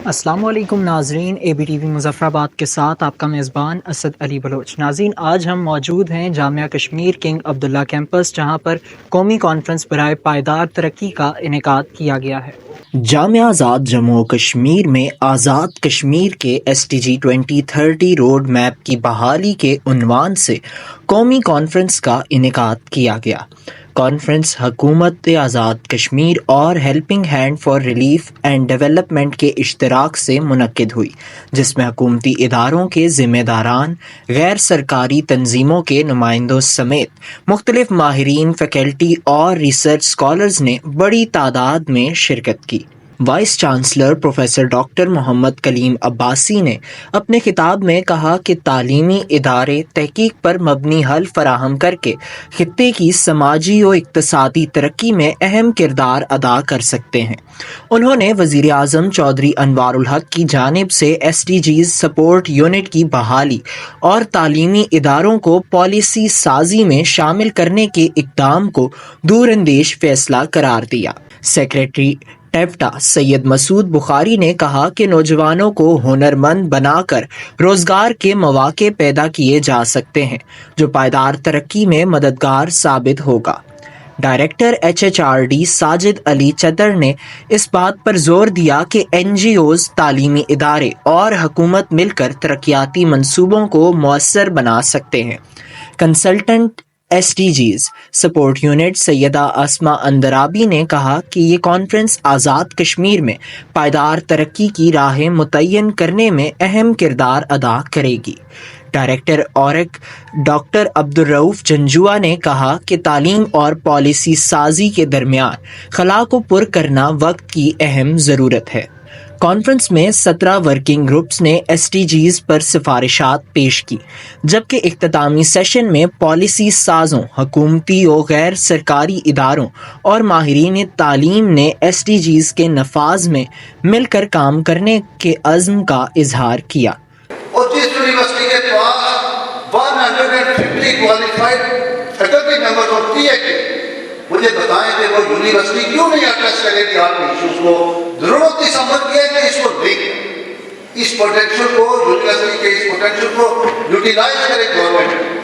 السلام علیکم ناظرین، اے بی ٹی وی مظفر آباد کے ساتھ آپ کا میزبان اسد علی بلوچ۔ ناظرین، آج ہم موجود ہیں جامعہ کشمیر کنگ عبداللہ کیمپس، جہاں پر قومی کانفرنس برائے پائیدار ترقی کا انعقاد کیا گیا ہے۔ جامعہ آزاد جموں و کشمیر میں آزاد کشمیر کے S D G 2030 road map کی بحالی کے عنوان سے قومی کانفرنس کا انعقاد کیا گیا۔ کانفرنس حکومت آزاد کشمیر اور helping hand for relief and development کے اشتراک سے منعقد ہوئی، جس میں حکومتی اداروں کے ذمہ داران، غیر سرکاری تنظیموں کے نمائندوں سمیت مختلف ماہرین، فیکلٹی اور ریسرچ اسکالرز نے بڑی تعداد میں شرکت کی۔ وائس چانسلر پروفیسر ڈاکٹر محمد کلیم عباسی نے اپنے خطاب میں کہا کہ تعلیمی ادارے تحقیق پر مبنی حل فراہم کر کے خطے کی سماجی و اقتصادی ترقی میں اہم کردار ادا کر سکتے ہیں۔ انہوں نے وزیر اعظم چودھری انوار الحق کی جانب سے S D Gs support unit کی بحالی اور تعلیمی اداروں کو پالیسی سازی میں شامل کرنے کے اقدام کو دور اندیش فیصلہ قرار دیا۔ سیکریٹری ٹیفٹا سید مسعود بخاری نے کہا کہ نوجوانوں کو ہنرمند بنا کر روزگار کے مواقع پیدا کیے جا سکتے ہیں، جو پائیدار ترقی میں مددگار ثابت ہوگا۔ ڈائریکٹر HHRD ساجد علی چدر نے اس بات پر زور دیا کہ NGOs، تعلیمی ادارے اور حکومت مل کر ترقیاتی منصوبوں کو مؤثر بنا سکتے ہیں۔ Consultant S D Gs support unit Syeda Asma Andrabi نے کہا کہ یہ کانفرنس آزاد کشمیر میں پائیدار ترقی کی راہیں متعین کرنے میں اہم کردار ادا کرے گی۔ ڈائریکٹر اورک ڈاکٹر عبدالرؤف جنجوعہ نے کہا کہ تعلیم اور پالیسی سازی کے درمیان خلا کو پر کرنا وقت کی اہم ضرورت ہے۔ کانفرنس میں 17 ورکنگ گروپس نے ایس ٹی جیز پر سفارشات پیش کی، جبکہ اختتامی سیشن میں پالیسی سازوں، حکومتی و غیر سرکاری اداروں اور ماہرین تعلیم نے ایس ٹی جیز کے نفاذ میں مل کر کام کرنے کے عزم کا اظہار کیا۔ اور جس یونیورسٹی کے پاس 150 کوالیفائڈ فیکلٹی ممبرز اور پی ایچ ڈی، مجھے بتائیں کہ وہ یونیورسٹی کیوں نہیں ایڈریس کرے گی آپ کے ایشوز کو؟ ضرورت اس عمل کی ہے کہ اس کو دیکھیں، اس پوٹینشیل کو، یونیورسٹی کے اس پوٹینشیل کو یوٹیلائز کرے گورنمنٹ۔